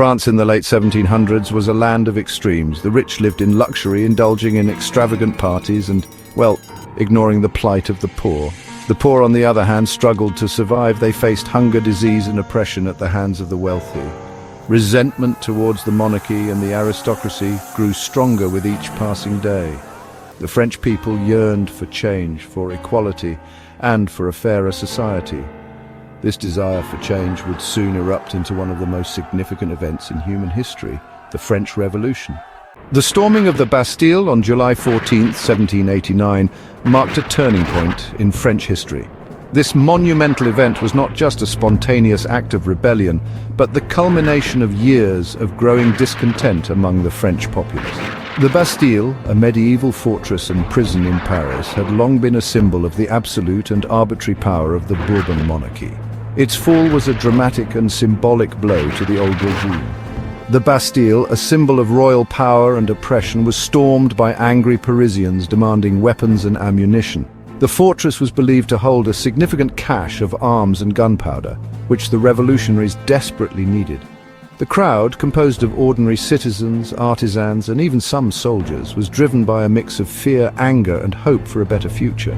France in the late 1700s was a land of extremes. The rich lived in luxury, indulging in extravagant parties and, well, ignoring the plight of the poor. The poor, on the other hand, struggled to survive. They faced hunger, disease, and oppression at the hands of the wealthy. Resentment towards the monarchy and the aristocracy grew stronger with each passing day. The French people yearned for change, for equality, and for a fairer society. This desire for change would soon erupt into one of the most significant events in human history, the French Revolution. The storming of the Bastille on July 14, 1789, marked a turning point in French history. This monumental event was not just a spontaneous act of rebellion, but the culmination of years of growing discontent among the French populace. The Bastille, a medieval fortress and prison in Paris, had long been a symbol of the absolute and arbitrary power of the Bourbon monarchy. Its fall was a dramatic and symbolic blow to the old regime. The Bastille, a symbol of royal power and oppression, was stormed by angry Parisians demanding weapons and ammunition. The fortress was believed to hold a significant cache of arms and gunpowder, which the revolutionaries desperately needed. The crowd, composed of ordinary citizens, artisans, and even some soldiers, was driven by a mix of fear, anger, and hope for a better future.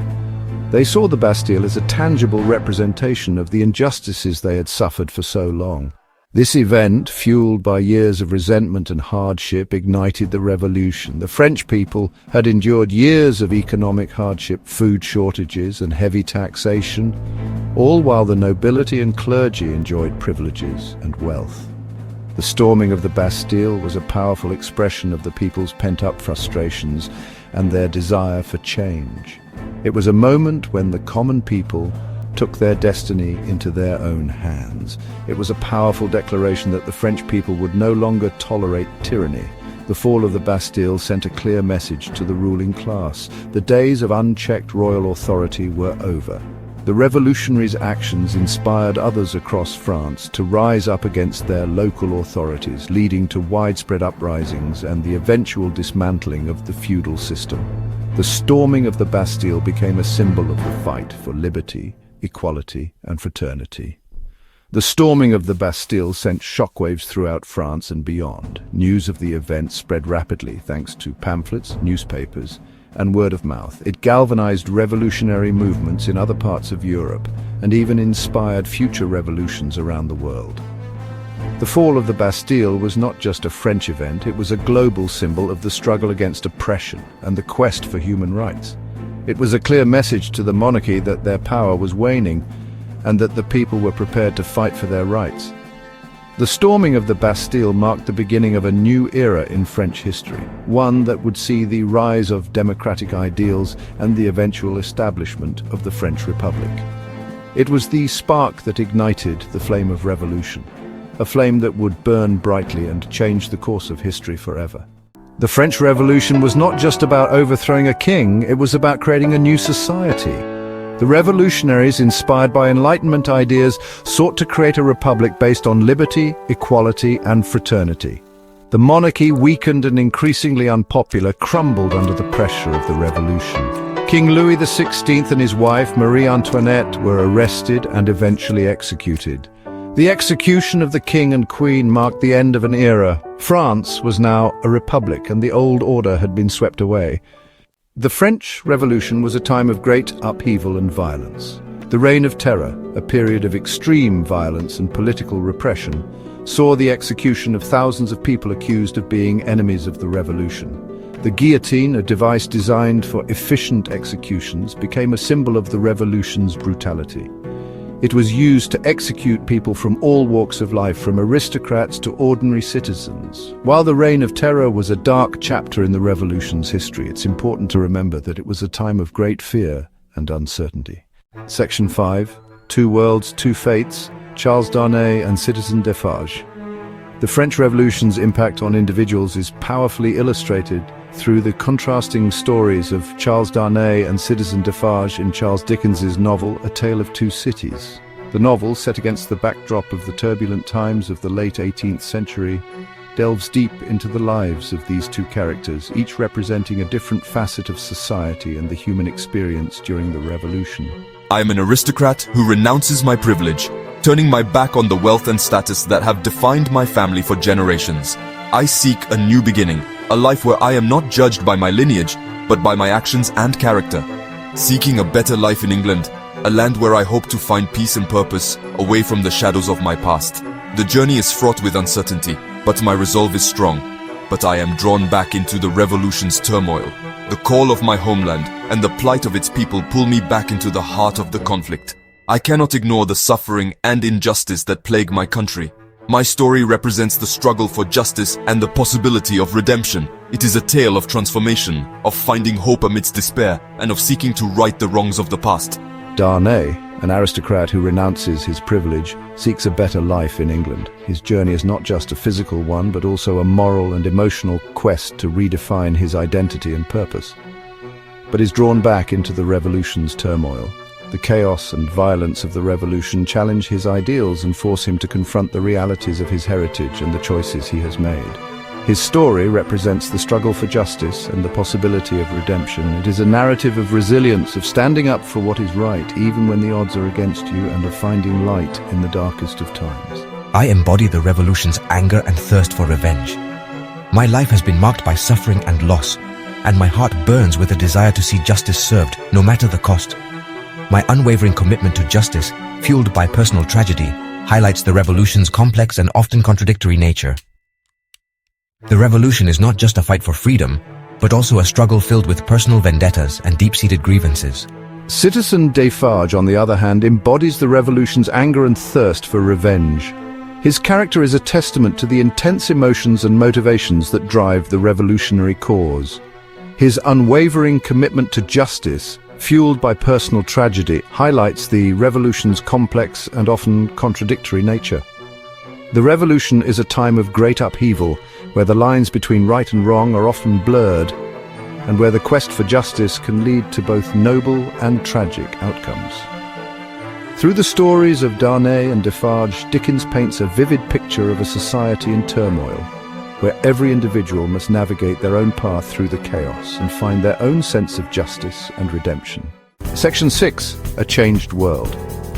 They saw the Bastille as a tangible representation of the injustices they had suffered for so long. This event, fueled by years of resentment and hardship, ignited the revolution. The French people had endured years of economic hardship, food shortages, and heavy taxation, all while the nobility and clergy enjoyed privileges and wealth. The storming of the Bastille was a powerful expression of the people's pent-up frustrations and their desire for change. It was a moment when the common people took their destiny into their own hands. It was a powerful declaration that the French people would no longer tolerate tyranny. The fall of the Bastille sent a clear message to the ruling class. The days of unchecked royal authority were over. The revolutionaries' actions inspired others across France to rise up against their local authorities, leading to widespread uprisings and the eventual dismantling of the feudal system. The storming of the Bastille became a symbol of the fight for liberty, equality, and fraternity. The storming of the Bastille sent shockwaves throughout France and beyond. News of the event spread rapidly thanks to pamphlets, newspapers, and word of mouth. It galvanized revolutionary movements in other parts of Europe and even inspired future revolutions around the world. The fall of the Bastille was not just a French event, it was a global symbol of the struggle against oppression and the quest for human rights. It was a clear message to the monarchy that their power was waning and that the people were prepared to fight for their rights. The storming of the Bastille marked the beginning of a new era in French history, one that would see the rise of democratic ideals and the eventual establishment of the French Republic. It was the spark that ignited the flame of revolution, a flame that would burn brightly and change the course of history forever. The French Revolution was not just about overthrowing a king, it was about creating a new society. The revolutionaries, inspired by Enlightenment ideas, sought to create a republic based on liberty, equality, and fraternity. The monarchy, weakened and increasingly unpopular, crumbled under the pressure of the revolution. King Louis XVI and his wife, Marie Antoinette, were arrested and eventually executed. The execution of the king and queen marked the end of an era. France was now a republic, and the old order had been swept away. The French Revolution was a time of great upheaval and violence. The Reign of Terror, a period of extreme violence and political repression, saw the execution of thousands of people accused of being enemies of the revolution. The guillotine, a device designed for efficient executions, became a symbol of the revolution's brutality. It was used to execute people from all walks of life, from aristocrats to ordinary citizens. While the Reign of Terror was a dark chapter in the revolution's history, it's important to remember that it was a time of great fear and uncertainty. Section 5, Two Worlds, Two Fates, Charles Darnay and Citizen Defarge. The French Revolution's impact on individuals is powerfully illustrated through the contrasting stories of Charles Darnay and Citizen Defarge in Charles Dickens's novel A Tale of Two Cities. The novel, set against the backdrop of the turbulent times of the late 18th century, delves deep into the lives of these two characters, each representing a different facet of society and the human experience during the Revolution. I am an aristocrat who renounces my privilege. turning my back on the wealth and status that have defined my family for generations. I seek a new beginning, a life where I am not judged by my lineage, but by my actions and character. Seeking a better life in England, a land where I hope to find peace and purpose, away from the shadows of my past. The journey is fraught with uncertainty, but my resolve is strong. But I am drawn back into the revolution's turmoil. The call of my homeland and the plight of its people pull me back into the heart of the conflict. I cannot ignore the suffering and injustice that plague my country. My story represents the struggle for justice and the possibility of redemption. It is a tale of transformation, of finding hope amidst despair, and of seeking to right the wrongs of the past. Darnay, an aristocrat who renounces his privilege, seeks a better life in England. His journey is not just a physical one, but also a moral and emotional quest to redefine his identity and purpose. But is drawn back into the revolution's turmoil. The chaos and violence of the revolution challenge his ideals and force him to confront the realities of his heritage and the choices he has made. His story represents the struggle for justice and the possibility of redemption. It is a narrative of resilience, of standing up for what is right, even when the odds are against you, and of finding light in the darkest of times. I embody the revolution's anger and thirst for revenge. My life has been marked by suffering and loss, and my heart burns with a desire to see justice served, no matter the cost. My unwavering commitment to justice, fueled by personal tragedy, highlights the revolution's complex and often contradictory nature. The revolution is not just a fight for freedom, but also a struggle filled with personal vendettas and deep-seated grievances. Citizen Defarge, on the other hand, embodies the revolution's anger and thirst for revenge. His character is a testament to the intense emotions and motivations that drive the revolutionary cause. His unwavering commitment to justice, fueled by personal tragedy, highlights the revolution's complex and often contradictory nature. The revolution is a time of great upheaval, where the lines between right and wrong are often blurred, and where the quest for justice can lead to both noble and tragic outcomes. Through the stories of Darnay and Defarge, Dickens paints a vivid picture of a society in turmoil, where every individual must navigate their own path through the chaos and find their own sense of justice and redemption. Section 6. A Changed World.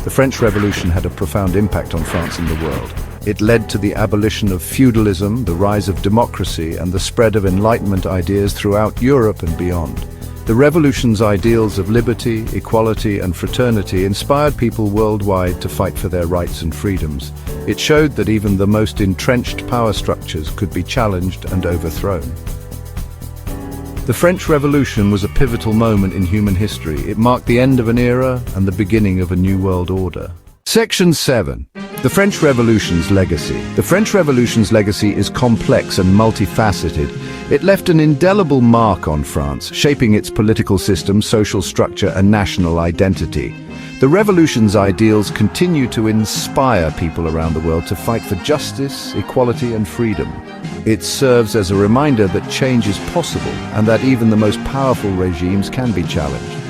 The French Revolution had a profound impact on France and the world. It led to the abolition of feudalism, the rise of democracy, and the spread of Enlightenment ideas throughout Europe and beyond. The revolution's ideals of liberty, equality, and fraternity inspired people worldwide to fight for their rights and freedoms. It showed that even the most entrenched power structures could be challenged and overthrown. The French Revolution was a pivotal moment in human history. It marked the end of an era and the beginning of a new world order. Section 7. The French Revolution's legacy. The French Revolution's legacy is complex and multifaceted. It left an indelible mark on France, shaping its political system, social structure, and national identity. The revolution's ideals continue to inspire people around the world to fight for justice, equality, and freedom. It serves as a reminder that change is possible and that even the most powerful regimes can be challenged.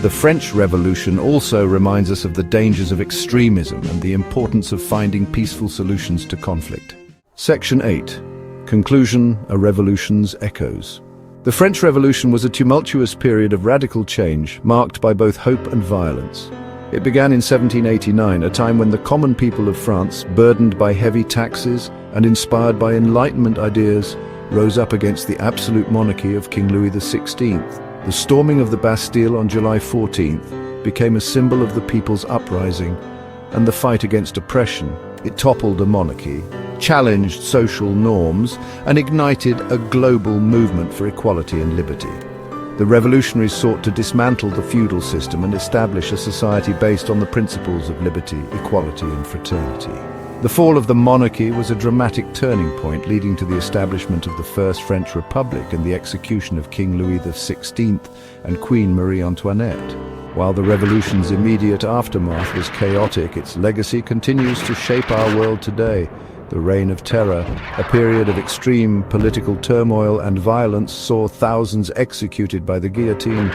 The French Revolution also reminds us of the dangers of extremism and the importance of finding peaceful solutions to conflict. Section 8. Conclusion: A revolution's echoes. The French Revolution was a tumultuous period of radical change, marked by both hope and violence. It began in 1789, a time when the common people of France, burdened by heavy taxes and inspired by Enlightenment ideas, rose up against the absolute monarchy of King Louis XVI. The storming of the Bastille on July 14th became a symbol of the people's uprising and the fight against oppression. It toppled a monarchy, challenged social norms, and ignited a global movement for equality and liberty. The revolutionaries sought to dismantle the feudal system and establish a society based on the principles of liberty, equality, and fraternity. The fall of the monarchy was a dramatic turning point, leading to the establishment of the First French Republic and the execution of King Louis XVI and Queen Marie Antoinette. While the revolution's immediate aftermath was chaotic, its legacy continues to shape our world today. The Reign of Terror, a period of extreme political turmoil and violence, saw thousands executed by the guillotine.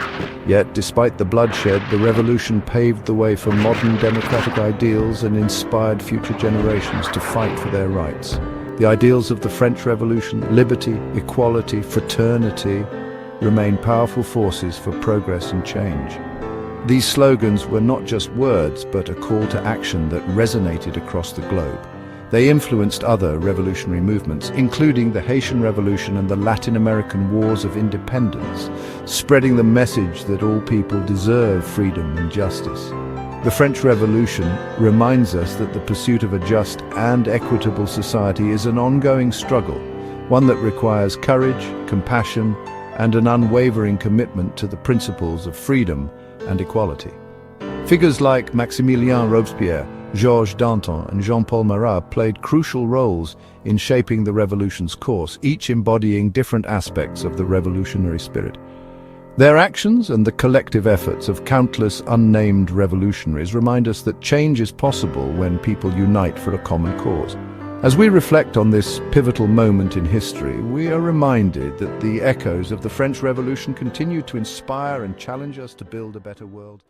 Yet, despite the bloodshed, the revolution paved the way for modern democratic ideals and inspired future generations to fight for their rights. The ideals of the French Revolution, liberty, equality, fraternity, remain powerful forces for progress and change. These slogans were not just words, but a call to action that resonated across the globe. They influenced other revolutionary movements, including the Haitian Revolution and the Latin American Wars of Independence, spreading the message that all people deserve freedom and justice. The French Revolution reminds us that the pursuit of a just and equitable society is an ongoing struggle, one that requires courage, compassion, and an unwavering commitment to the principles of freedom and equality. Figures like Maximilien Robespierre, Georges Danton, and Jean-Paul Marat played crucial roles in shaping the revolution's course, each embodying different aspects of the revolutionary spirit. Their actions and the collective efforts of countless unnamed revolutionaries remind us that change is possible when people unite for a common cause. As we reflect on this pivotal moment in history, we are reminded that the echoes of the French Revolution continue to inspire and challenge us to build a better world.